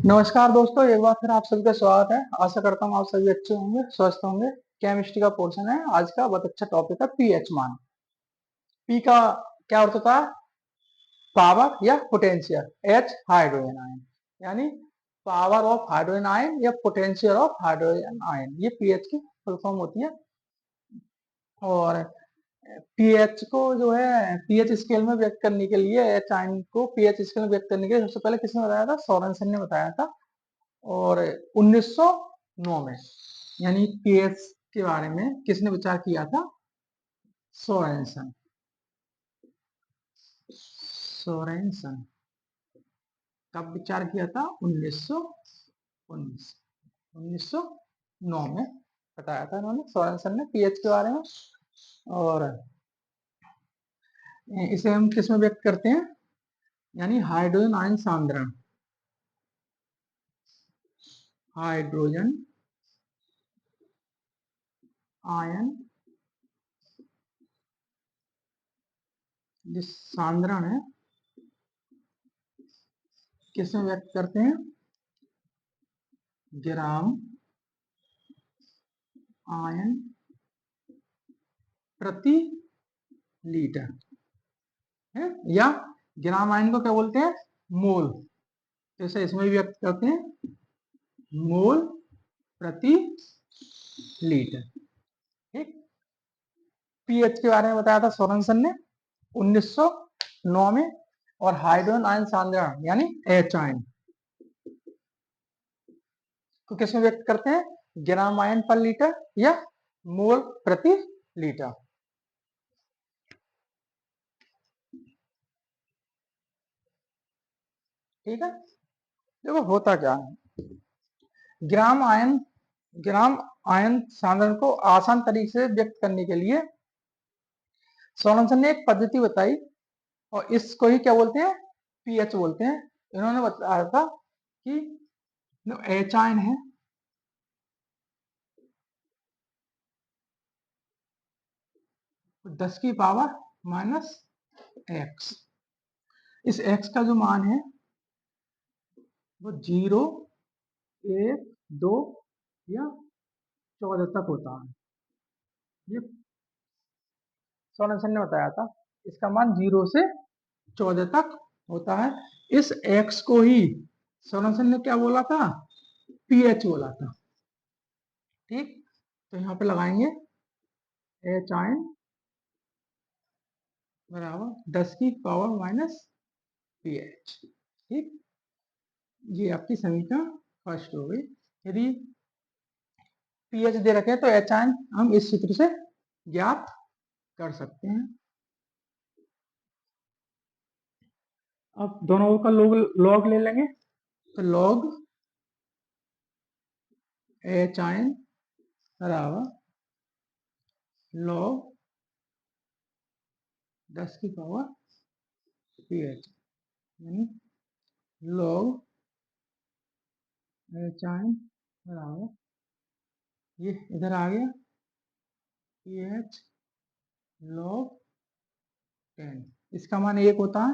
नमस्कार दोस्तों, एक बार फिर आप सभी का स्वागत है। आशा करता हूँ आप सभी अच्छे होंगे, स्वस्थ होंगे। केमिस्ट्री का पोर्शन है आज का। बहुत अच्छा टॉपिक है पीएच मान। पी का क्या अर्थ होता है? पावर या पोटेंशियल। एच हाइड्रोजन आयन, यानी पावर ऑफ हाइड्रोजन आयन या पोटेंशियल ऑफ हाइड्रोजन आयन, ये पीएच की फुल फॉर्म होती है। और पीएच को जो है पीएच स्केल में व्यक्त करने के लिए, एच आयन को पीएच स्केल में व्यक्त करने के लिए सबसे पहले किसने बताया था? सोरेनसन ने बताया था। और 1909 में, यानी पीएच के बारे में किसने विचार किया था? सोरेनसन। सोरेनसन कब विचार किया था? 1919 1909 में बताया था इन्होंने, सोरेनसन ने, पीएच के बारे में। और इसे हम किस में व्यक्त करते हैं? यानी हाइड्रोजन आयन सांद्रण। हाइड्रोजन आयन जो सांद्रण है, किस में व्यक्त करते हैं? ग्राम आयन प्रति लीटर है, या ग्राम आयन को क्या बोलते हैं? मोल। तो इसे इसमें भी व्यक्त करते हैं, मोल प्रति लीटर। ठीक। पीएच के बारे में बताया था सोरेनसन ने 1909 में। और हाइड्रोजन आयन सांद्रण यानी एच आयन को किस में व्यक्त करते हैं? ग्राम आयन पर लीटर या मोल प्रति लीटर। ठीक है। देखो होता क्या है, ग्राम आयन ग्राम आयन सांद्रण को आसान तरीके से व्यक्त करने के लिए सोरेनसन ने एक पद्धति बताई, और इसको ही क्या बोलते हैं? पीएच बोलते हैं। इन्होंने बताया था कि जो एच आयन है, 10 की पावर माइनस एक्स। इस एक्स का जो मान है वो 0, 1, 2 या 14 तक होता है। ये सोरेनसन ने बताया था। इसका मान 0 से 14 तक होता है। इस एक्स को ही सोरेनसन ने क्या बोला था? पीएच बोला था। ठीक। तो यहाँ पे लगाएंगे एच आयन बराबर 10 की पावर माइनस पीएच। ठीक। ये आपकी समीकरण फर्स्ट हो गई। यदि पीएच दे रखे हैं तो एच आयन हम इस सूत्र से ज्ञात कर सकते हैं। अब दोनों का लॉग ले लेंगे, तो लॉग एच आयन बराबर लॉग 10 की पावर पीएच, यानी लॉग एच आयन बराबर ये इधर आ गया पीएच लॉग 10। इसका मान 1 होता है।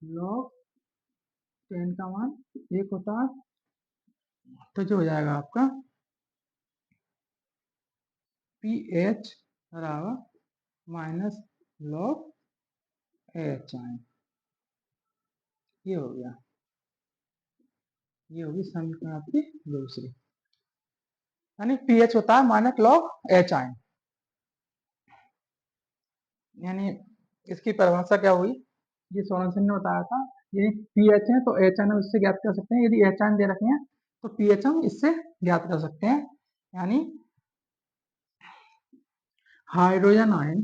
लॉग 10 का मान 1 होता है। तो जो हो जाएगा आपका पी एच बराबर माइनस लॉग एच आयन। ये हो गया, ये होगी समीकरण आपकी दूसरी। यानी पीएच होता है माइनस लॉग एच आयन। यानी इसकी परिभाषा क्या हुई? ये सोरेनसन ने बताया था, यदि पीएच है तो एच आयन हम इससे ज्ञात कर सकते हैं। यदि एच आयन दे रखे हैं तो पीएच हम इससे ज्ञात कर सकते हैं। यानी हाइड्रोजन आयन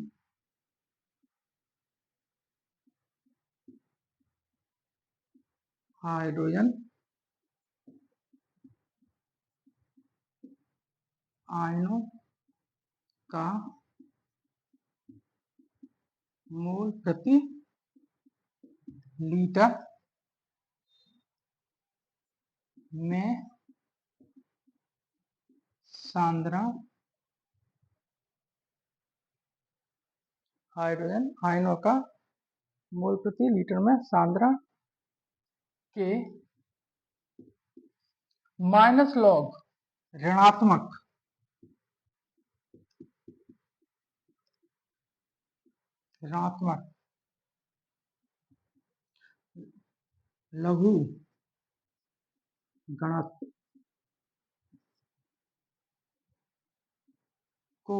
हाइड्रोजन आयनों का मोल प्रति लीटर में सांद्रण हाइड्रोजन आयनों का मोल प्रति लीटर में सांद्रण के माइनस लॉग ऋणात्मक ऋणात्मक लघु गणक को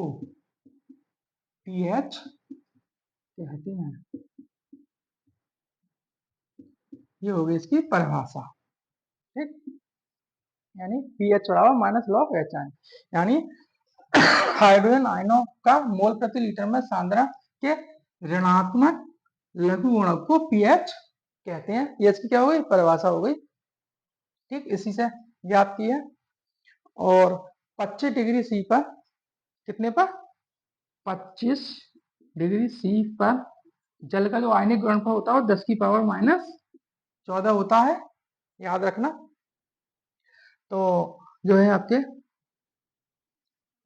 पीएच कहते हैं। ये हो गई इसकी परिभाषा। ठीक, यानी पीएच बराबर माइनस लॉग एच आई, यानी हाइड्रोजन आयनों का मोल प्रति लीटर में सांद्रण के ऋणात्मक लघु गुणक को पीएच कहते हैं। ये इसकी क्या हो गई, परिभाषा हो गई। ठीक, इसी से ज्ञात की है। और 25 डिग्री सी पर, कितने पर, 25 डिग्री सी पर जल का जो आयनिक गुणनफल होता है वो 10 की पावर माइनस 14 होता है, याद रखना। तो जो है आपके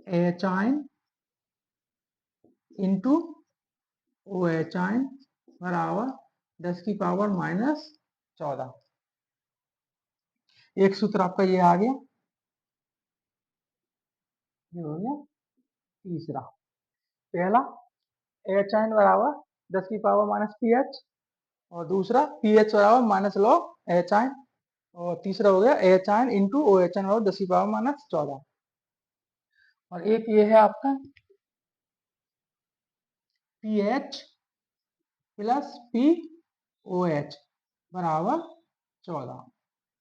H ion into O H ion बराबर 10 की पावर माइनस 14। एक सूत्र आपका ये आ गया, ये हो गया तीसरा। पहला एच आयन बराबर 10 की पावर माइनस पी एच, और दूसरा पी एच बराबर माइनस लॉग एच आयन, और तीसरा हो गया H ion into O H ion बराबर 10 की पावर माइनस 14। और एक ये है आपका P H plus P O H बराबर 14।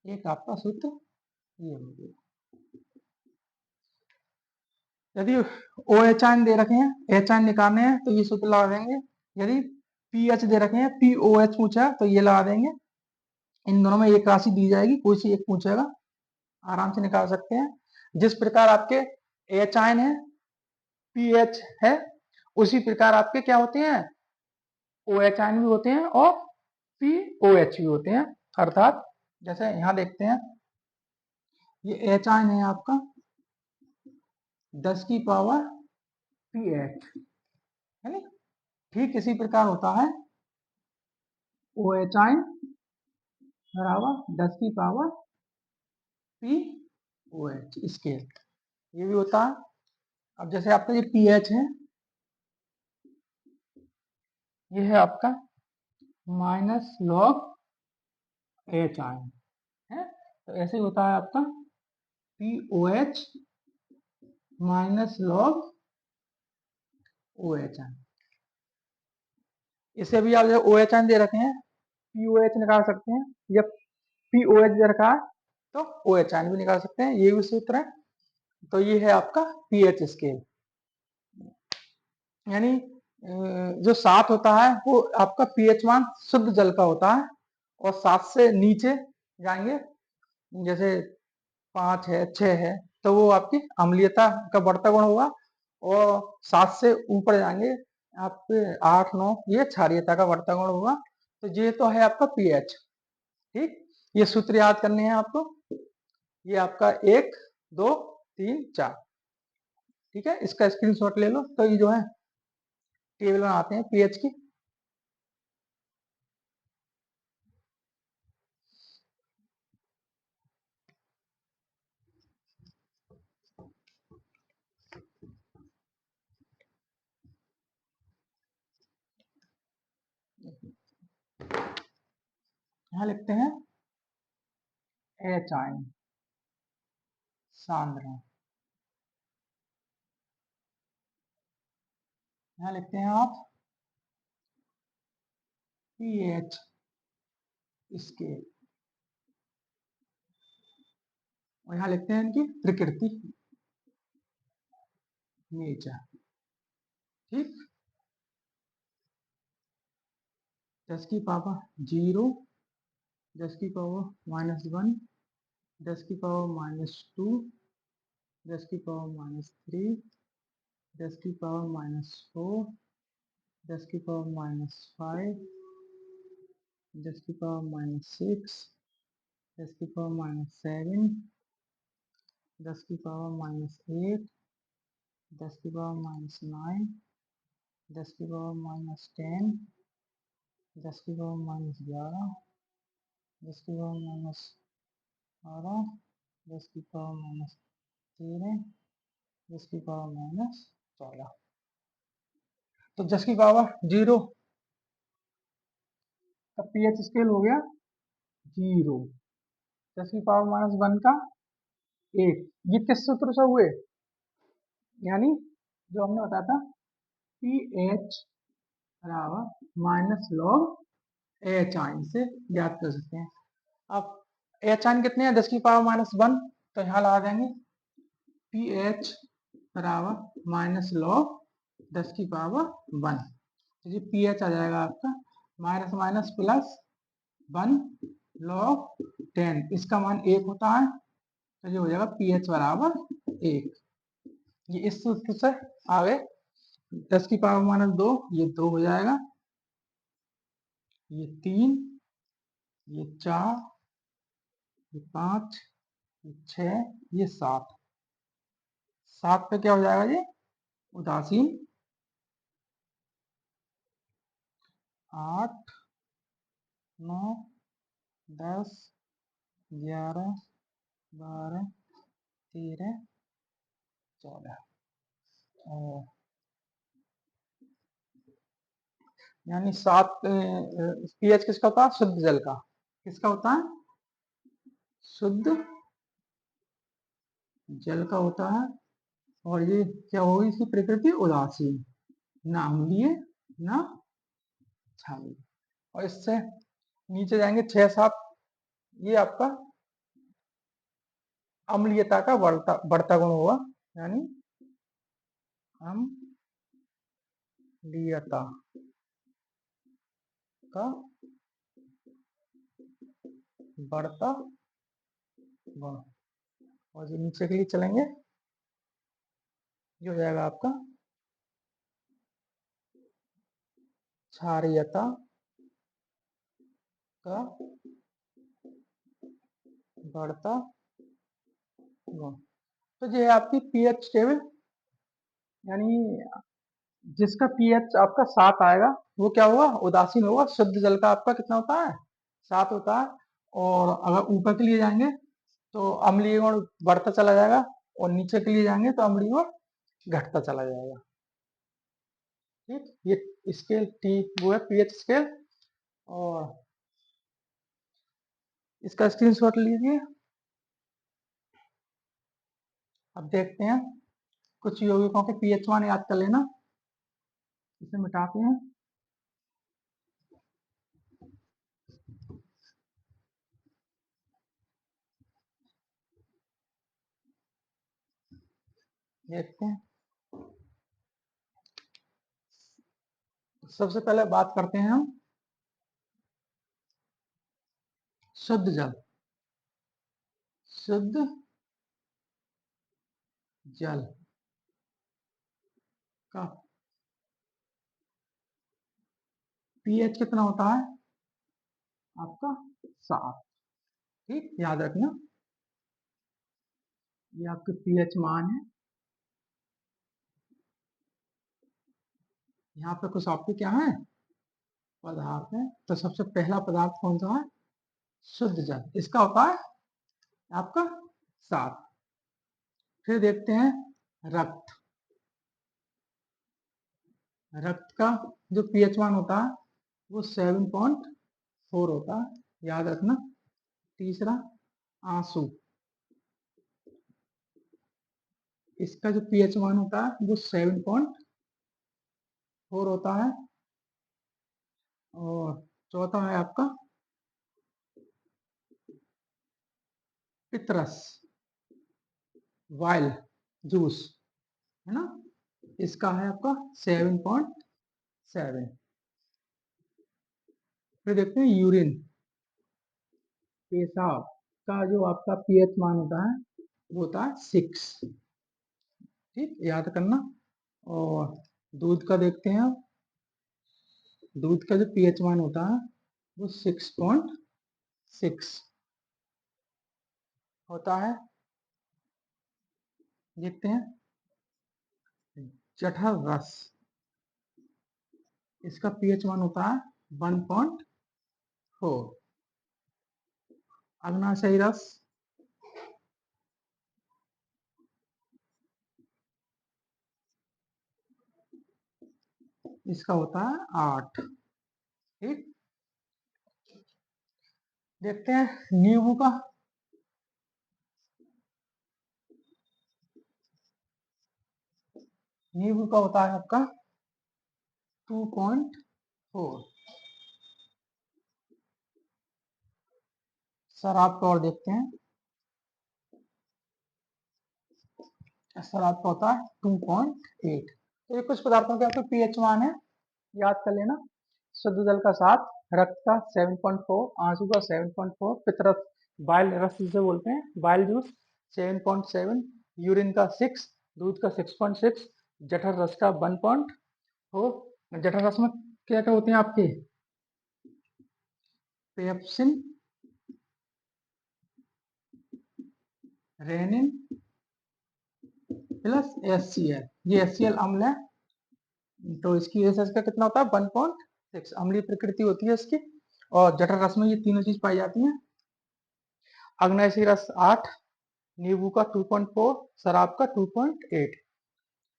एक आपका सूत्र ये हो गया। यदि ओ एच आयन दे रखे हैं, एच आयन निकालने हैं तो ये सूत्र लगा देंगे। यदि पी एच दे रखे हैं, पी ओ एच पूछा है तो ये लगा देंगे। इन दोनों में एक राशि दी जाएगी, कोई सी एक पूछेगा, आराम से निकाल सकते हैं। जिस प्रकार आपके एच आयन है, पी एच है, उसी प्रकार आपके क्या होते हैं, ओ एच आयन भी होते हैं और पी ओ एच भी होते हैं। अर्थात जैसे यहां देखते हैं, ये एच आयन है आपका 10 की पावर पी एच, है ना। ठीक इसी प्रकार होता है ओ एच आयन बराबर 10 की power P O H scale, ये भी होता है। अब जैसे आपका ये पी एच है, ये है आपका माइनस लॉग एच आयन है, तो ऐसे ही होता है आपका P O H minus log O H ion. इसे भी आप जो ओ एच आयन दे रखे हैं, पी ओ एच निकाल सकते हैं, या पी ओ एच दे रखा है तो ओ एच आयन भी निकाल सकते हैं, ये भी सूत्र है। तो ये है आपका पी एच स्केल, यानी जो 7 होता है वो आपका पीएच मान शुद्ध जल का होता है, और 7 से नीचे जाएंगे, जैसे 5 है, 6 है, तो वो आपकी अम्लीयता का बढ़ता गुण होगा, और 7 से ऊपर जाएंगे आपके 8, 9, ये क्षारीयता का बढ़ता गुण होगा। तो ये तो है आपका पीएच। ठीक, ये सूत्र याद करने हैं आपको, ये आपका 1, 2, 3, 4। ठीक है, इसका स्क्रीनशॉट ले लो। तो ये जो है टेबल बनाते हैं पीएच की। यहाँ लिखते हैं एच आयन सांद्रण, यहाँ लिखते हैं आप पीएच स्केल, और यहाँ लिखते हैं इनकी प्रकृति नेचर। ठीक, 10 की पावर 0, 10 की पावर -1, 10 की पावर -2, 10 की पावर -3, 10 की पावर -4, 10 की पावर -5, 10 की पावर -6, 10 की पावर -7, 10 की पावर -8, 10 की पावर -9, 10 की पावर -10, 10 की पावर -11, 10 की पावर -12, 10 की पावर -13, 10 की पावर -14। तो 10 की पावर 0 का पीएच स्केल हो गया 0। 10 की पावर -1 का 1। ये किस सूत्र से हुए? यानी जो हमने बताया था पी एच बराबर माइनस लॉग एच आइन से ज्ञात कर सकते हैं। अब एच आइन कितने हैं? 10 की पावर -1, तो यहाँ लगा देंगे पी एच बराबर माइनस लॉग 10 की पावर 1। तो ये पी एच आ जाएगा आपका माइनस माइनस प्लस 1 लॉग 10, इसका मान 1 होता है, तो ये हो जाएगा पी एच बराबर 1। ये इस सूत्र से आगे 10 की पावर -2, ये 2 हो जाएगा, ये 3, ये 4, ये 5, ये 6, ये 7। 7 पे क्या हो जाएगा ये? उदासीन 8, 9, 10, 11, 12, 13, 14। और यानी 7 पीएच किसका होता है? शुद्ध जल का। किसका होता है? शुद्ध जल का होता है। और ये क्या होगी? इसकी प्रकृति उदासीन, ना अम्लीय ना क्षारीय। और इससे नीचे जाएंगे 6-7, ये आपका अम्लीयता का बढ़ता बढ़ता गुण होगा, यानी अम्लीयता का बढ़ता गुण। और जो नीचे के लिए चलेंगे, ये हो जाएगा आपका क्षारीयता का बढ़ता गुण। तो ये है आपकी पीएच टेबल, यानी जिसका पीएच आपका 7 आएगा वो क्या होगा? उदासीन होगा। शुद्ध जल का आपका कितना होता है? 7 होता है। और अगर ऊपर के लिए जाएंगे तो अम्लीय गुण बढ़ता चला जाएगा, और नीचे के लिए जाएंगे तो अम्लीय गुण घटता चला जाएगा। ठीक, ये स्केल टी वो है पीएच स्केल, और इसका स्क्रीनशॉट लीजिए। अब देखते हैं, कुछ यौगिकों के पीएच मान याद कर लेना। इसे मिटाते हैं। देखते हैं, सबसे पहले बात करते हैं हम शुद्ध जल। शुद्ध जल का पीएच कितना होता है? आपका 7। ठीक, याद रखना, ये आपके पीएच मान है। यहाँ पे कुछ आपके क्या है? पदार्थ है। तो सबसे पहला पदार्थ कौन सा है? शुद्ध जल, इसका होता है आपका 7। फिर देखते हैं रक्त। रक्त का जो पीएच मान होता है वो 7.4 होता है, याद रखना। तीसरा आंसू, इसका जो पीएच मान होता है वो 7.4 होता है। और चौथा है आपका पितरस, वाइल जूस, है ना, इसका है आपका 7.7। फिर देखते हैं यूरिन, पेशाब का जो आपका पीएच मान होता है वो होता है 6। ठीक, याद करना। और दूध का देखते हैं आप, दूध का जो पीएच मान होता है वो 6.6 होता है। देखते हैं जठर रस, इसका पीएच मान होता है 1.4। अग्नाशयी रस इसका होता है 8। ठीक, देखते हैं नींबू का। नींबू का होता है आपका 2.4। शराब का और देखते हैं। शराब का होता है 2.8। तो ये कुछ पदार्थों के आपके पीएच मान है, याद कर लेना। शुद्ध जल का 7, रक्त का 7.4, आंसू का 7.4, पितरस बाइल रस जिसे बोलते हैं, बाइल जूस 7.7, यूरिन का 6, दूध का 6.6, जठर रस का 1.4। जठर रस में क्या क्या होते हैं आपके? Pepsin, rennin plus HCl। ये HCl अम्ल है, तो इसकी वजह से इसका कितना होता है 1.6, अम्लीय प्रकृति होती है इसकी। और जठर रस में ये तीनों चीज पाई जाती हैं। अग्नाशयी रस 8, नींबू का 2.4, शराब का 2.8।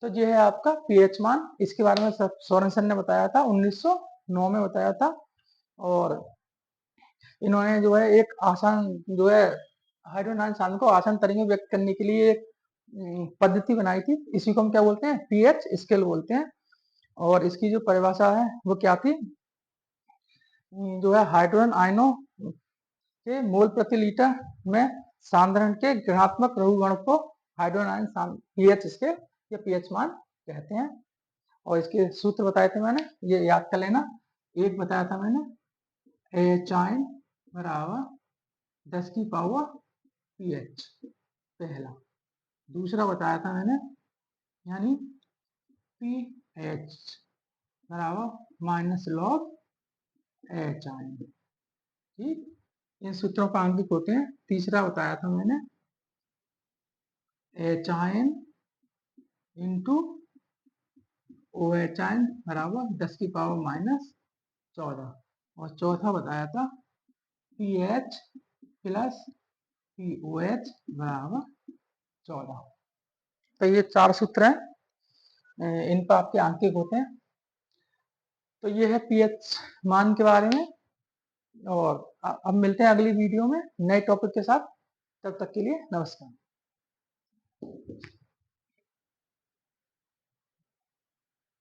तो ये है आपका पीएच मान। इसके बारे में सोरेनसन ने बताया था 1909 में बताया था। और इन्होंने जो है एक आसान जो है हाइड्रोजन आयन सांद्रता को आसान तरीके में व्यक्त करने के लिए एक पद्धति बनाई थी। इसी को हम क्या बोलते हैं? पीएच स्केल बोलते हैं। और इसकी जो परिभाषा है वो क्या थी? जो है हाइड्रोजन आयनों के मोल प्रति लीटर में सांद्रण के ऋणात्मक लघुगण को हाइड्रोजन आयन पीएच स्केल या पीएच मान कहते हैं। और इसके सूत्र बताए थे मैंने, ये याद कर लेना। एक बताया था मैंने एच आयन बराबर 10 की पावर पीएच, पहला। दूसरा बताया था मैंने यानी पीएच बराबर माइनस लॉग एच आयन। ठीक, इन सूत्रों का अंकित होते हैं। तीसरा बताया था मैंने H ion into O H ion बराबर 10 की पावर माइनस 14। और चौथा बताया था P H plus P O H बराबर 14। तो ये 4 सूत्र हैं, इन पर आपके अंकित होते हैं। तो ये है पीएच मान के बारे में। और अब मिलते हैं अगली वीडियो में नए टॉपिक के साथ। तब तक के लिए नमस्कार।